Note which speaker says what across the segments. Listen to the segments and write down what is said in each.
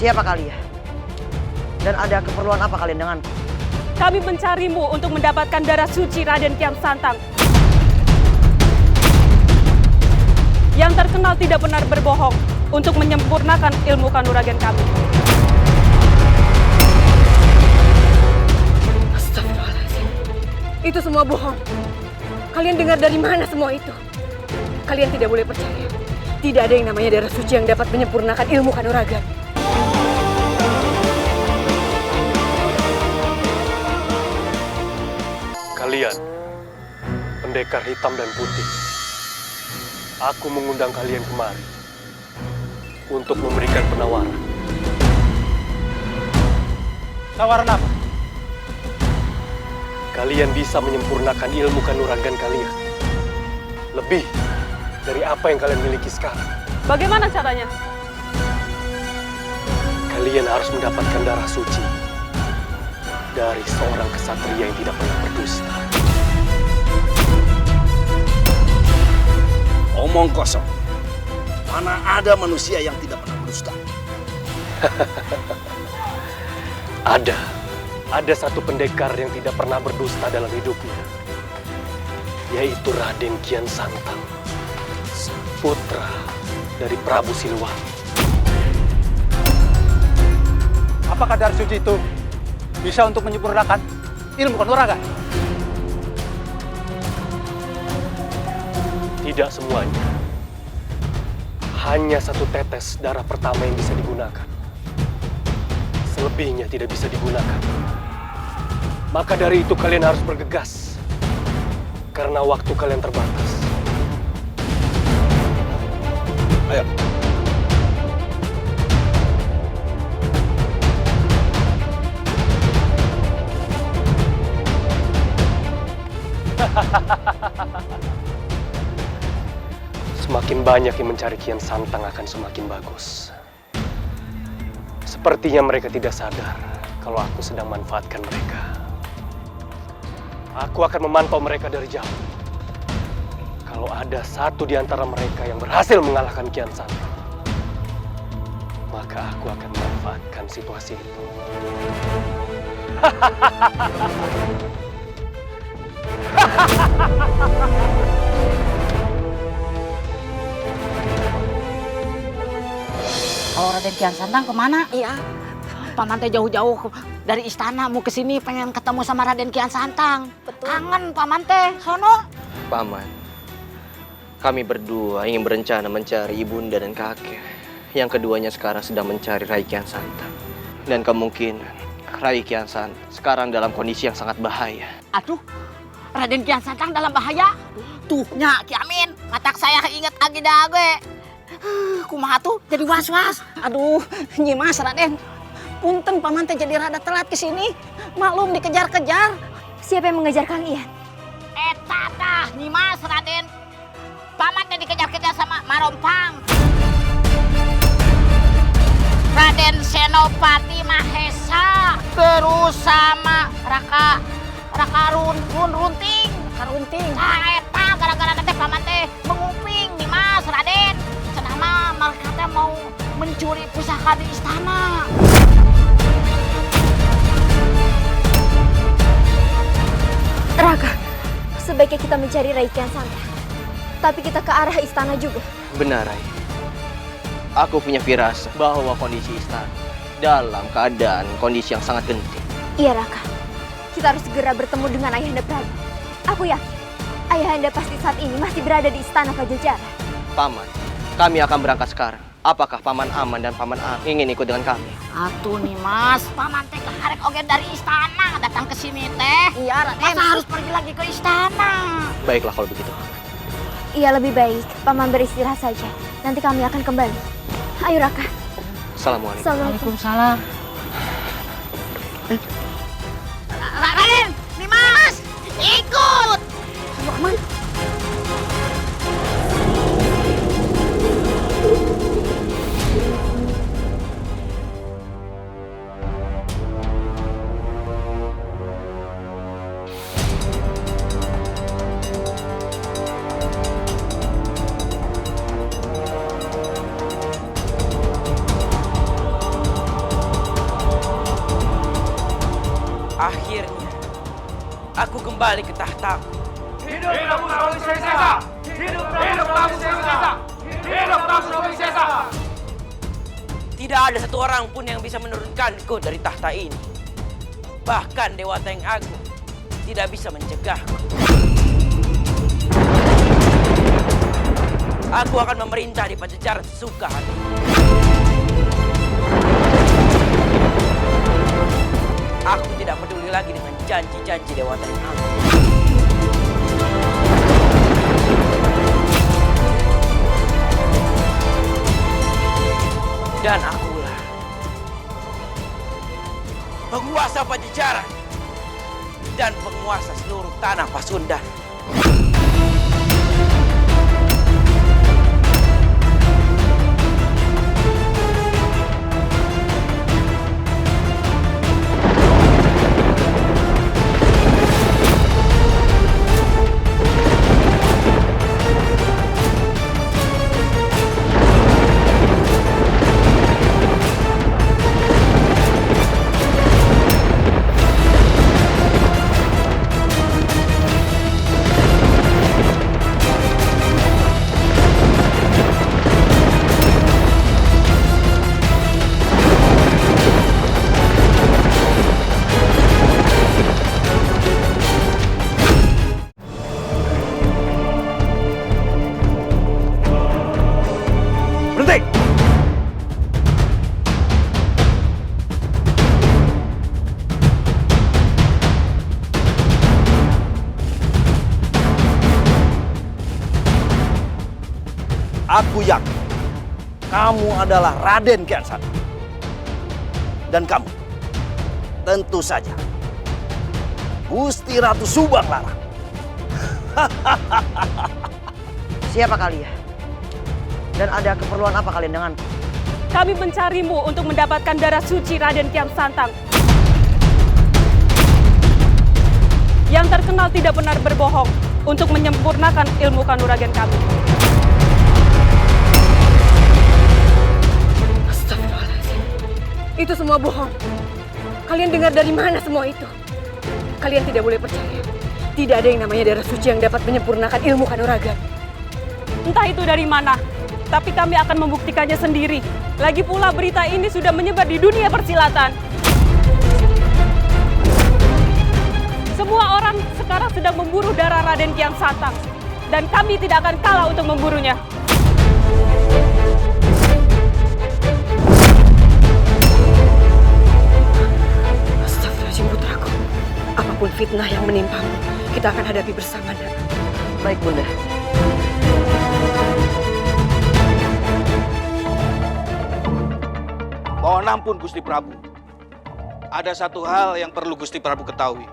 Speaker 1: Siapa kalian? Dan ada keperluan apa kalian denganku?
Speaker 2: Kami mencarimu untuk mendapatkan darah suci Raden Kian Santang. Yang terkenal tidak benar berbohong untuk menyempurnakan ilmu kanuragan kami.
Speaker 3: Astagfirullahaladzim. Itu semua bohong. Kalian dengar dari mana semua itu? Kalian tidak boleh percaya. Tidak ada yang namanya darah suci yang dapat menyempurnakan ilmu kanuragan.
Speaker 4: Kalian, pendekar hitam dan putih, aku mengundang kalian kemari untuk memberikan penawaran.
Speaker 5: Tawaran apa?
Speaker 4: Kalian bisa menyempurnakan ilmu kanuragan kalian lebih dari apa yang kalian miliki sekarang.
Speaker 2: Bagaimana caranya?
Speaker 4: Kalian harus mendapatkan darah suci dari seorang kesatria yang tidak pernah berdusta.
Speaker 6: Omong kosong. Mana ada manusia yang tidak pernah berdusta?
Speaker 4: Ada satu pendekar yang tidak pernah berdusta dalam hidupnya, yaitu Raden Kian Santang, putra dari Prabu Siliwangi.
Speaker 5: Apakah darah suci itu bisa untuk menyempurnakan ilmu kanuragan?
Speaker 4: Tidak semuanya. Hanya satu tetes darah pertama yang bisa digunakan. Selebihnya tidak bisa digunakan. Maka dari itu kalian harus bergegas. Karena waktu kalian terbatas.
Speaker 6: Ayo.
Speaker 4: Semakin banyak yang mencari Kian Santang akan semakin bagus. Sepertinya mereka tidak sadar kalau aku sedang manfaatkan mereka. Aku akan memantau mereka dari jauh. Kalau ada satu di antara mereka yang berhasil mengalahkan Kian Santang, maka aku akan memanfaatkan situasi itu.
Speaker 7: Oh, Raden Kian Santang kemana? Iya. Paman teh jauh-jauh dari istana mau ke sini pengen ketemu sama Raden Kian Santang. Betul. Kangen Paman teh, sono.
Speaker 8: Paman, kami berdua ingin berencana mencari ibunda dan kakek. Yang keduanya sekarang sedang mencari Rai Kian Santang. Dan kemungkinan Rai Kian Santang sekarang dalam kondisi yang sangat bahaya.
Speaker 7: Aduh, Raden Kian Santang dalam bahaya. Tuh, nya Ki Amin, matak saya inget agenda gue. Kumaha tuh jadi was-was. Aduh, Nyimas Raden. Punten Paman teh jadi rada telat ke sini. Maklum dikejar-kejar.
Speaker 9: Siapa yang mengejar kalian?
Speaker 7: Eta tah Nyimas Raden. Paman teh dikejar-kejar sama Marompang. Raden Senopati Mahesa terus sama Raka Runting. Nah, eta gara-gara teh Paman teh menguping Nyimas Raden. Cenah mereka teh mau mencuri pusaka di istana.
Speaker 9: Raka, sebaiknya kita mencari Rai Kian Santang. Tapi kita ke arah istana juga.
Speaker 8: Benar, Rai. Aku punya firasat bahwa kondisi istana dalam keadaan kondisi yang sangat genting.
Speaker 9: Iya Raka, kita harus segera bertemu dengan Ayahanda Prabu. Aku yakin Ayahanda pasti saat ini masih berada di istana Pajajaran.
Speaker 8: Paman, kami akan berangkat sekarang. Apakah Paman Aman dan Paman Am ingin ikut dengan kami?
Speaker 7: Atuh nih Mas, Paman teh keharek oge dari istana datang ke sini teh. Iya Raden. Masa harus pergi lagi ke istana?
Speaker 8: Baiklah kalau begitu.
Speaker 9: Iya, lebih baik Paman beristirahat saja. Nanti kami akan kembali. Ayo Raka.
Speaker 8: Assalamualaikum.
Speaker 7: Waalaikumsalam. Raden, Nimas, ikut. Aman.
Speaker 1: Akhirnya, aku kembali ke tahtaku.
Speaker 10: Hidup Prabu Surawi Sesa! Hidup Prabu Surawi Sesa! Hidup Prabu Surawi Sesa!
Speaker 1: Tidak ada satu orang pun yang bisa menurunkanku dari tahta ini. Bahkan Dewata yang Agung tidak bisa mencegahku. Aku akan memerintah di Pajajaran sesuka hati. Aku tidak peduli lagi dengan janji-janji Dewata yang Agung. Dan akulah penguasa Pajajaran dan penguasa seluruh tanah Pasundan.
Speaker 6: Aku yakin kamu adalah Raden Kian Santang. Dan kamu tentu saja Gusti Ratu Subang Larang.
Speaker 1: Siapa kalian? Dan ada keperluan apa kalian denganku?
Speaker 2: Kami mencarimu untuk mendapatkan darah suci Raden Kian Santang. Yang terkenal tidak benar berbohong untuk menyempurnakan ilmu kanuragan kami.
Speaker 3: Itu semua bohong. Kalian dengar dari mana semua itu? Kalian tidak boleh percaya. Tidak ada yang namanya darah suci yang dapat menyempurnakan ilmu kanuragan.
Speaker 2: Entah itu dari mana, tapi kami akan membuktikannya sendiri. Lagi pula berita ini sudah menyebar di dunia persilatan. Semua orang sekarang sedang memburu darah Raden Kian Santang. Dan kami tidak akan kalah untuk memburunya.
Speaker 3: Putraku, apapun fitnah yang menimpamu, kita akan hadapi bersama, Nak.
Speaker 1: Baik, Bunda.
Speaker 11: Mohon ampun, Gusti Prabu. Ada satu hal yang perlu Gusti Prabu ketahui.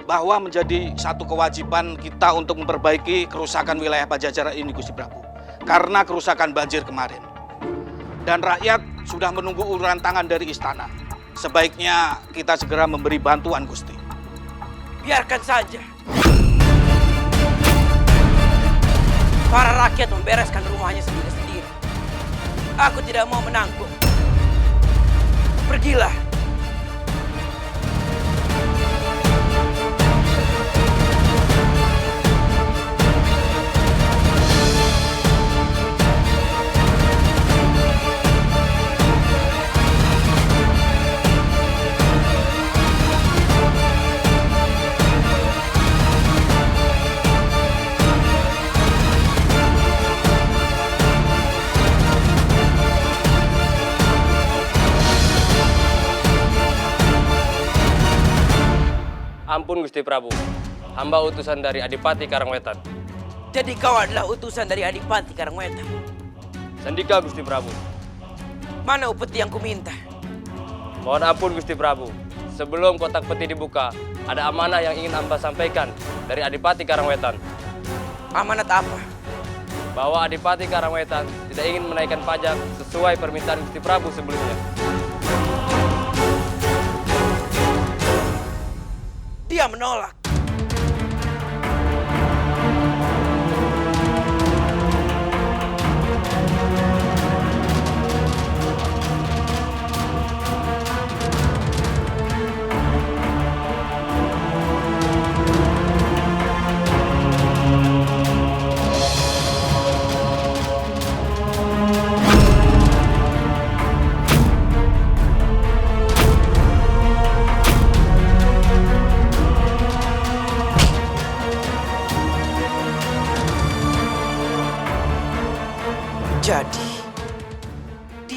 Speaker 11: Bahwa menjadi satu kewajiban kita untuk memperbaiki kerusakan wilayah Pajajaran ini, Gusti Prabu. Karena kerusakan banjir kemarin. Dan rakyat sudah menunggu uluran tangan dari istana. Sebaiknya kita segera memberi bantuan, Gusti.
Speaker 1: Biarkan saja. Para rakyat membereskan rumahnya sendiri-sendiri. Aku tidak mau menanggung. Pergilah.
Speaker 4: Ampun Gusti Prabu, hamba utusan dari Adipati Karangwetan.
Speaker 1: Jadi kau adalah utusan dari Adipati Karangwetan?
Speaker 4: Sandika Gusti Prabu.
Speaker 1: Mana upeti yang kuminta?
Speaker 4: Mohon ampun Gusti Prabu, sebelum kotak peti dibuka, ada amanah yang ingin hamba sampaikan dari Adipati Karangwetan.
Speaker 1: Amanat apa?
Speaker 4: Bahwa Adipati Karangwetan tidak ingin menaikkan pajak sesuai permintaan Gusti Prabu sebelumnya.
Speaker 1: Dia menolak.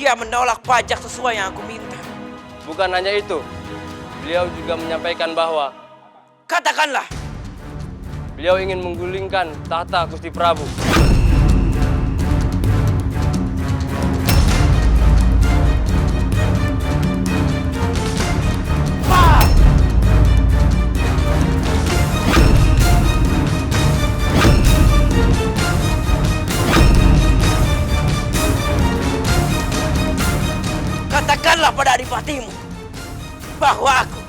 Speaker 1: dia menolak pajak sesuai yang aku minta.
Speaker 8: Bukan hanya itu, beliau juga menyampaikan bahwa
Speaker 1: Katakanlah,
Speaker 8: beliau ingin menggulingkan tahta Gusti Prabu.
Speaker 1: katakanlah pada adipatimu bahwa aku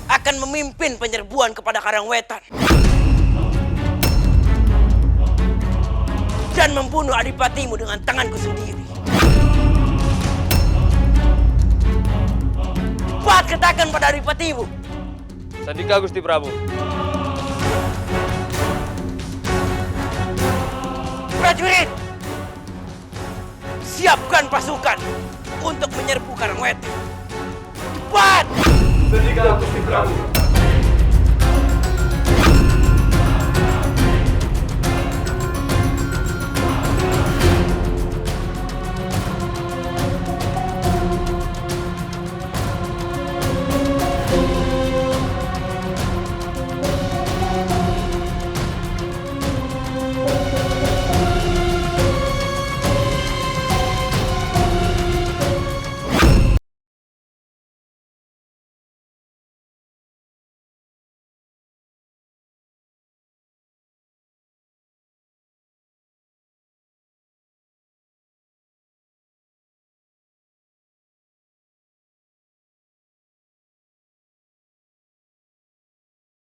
Speaker 1: akan memimpin penyerbuan kepada Karangwetan dan membunuh adipatimu dengan tanganku sendiri. Cepat katakan pada adipatimu.
Speaker 8: Sandika Gusti Prabu.
Speaker 1: Prajurit, siapkan pasukan untuk menyerbu Karangwetan. Cepat!
Speaker 10: Sandika Gusti Prabu.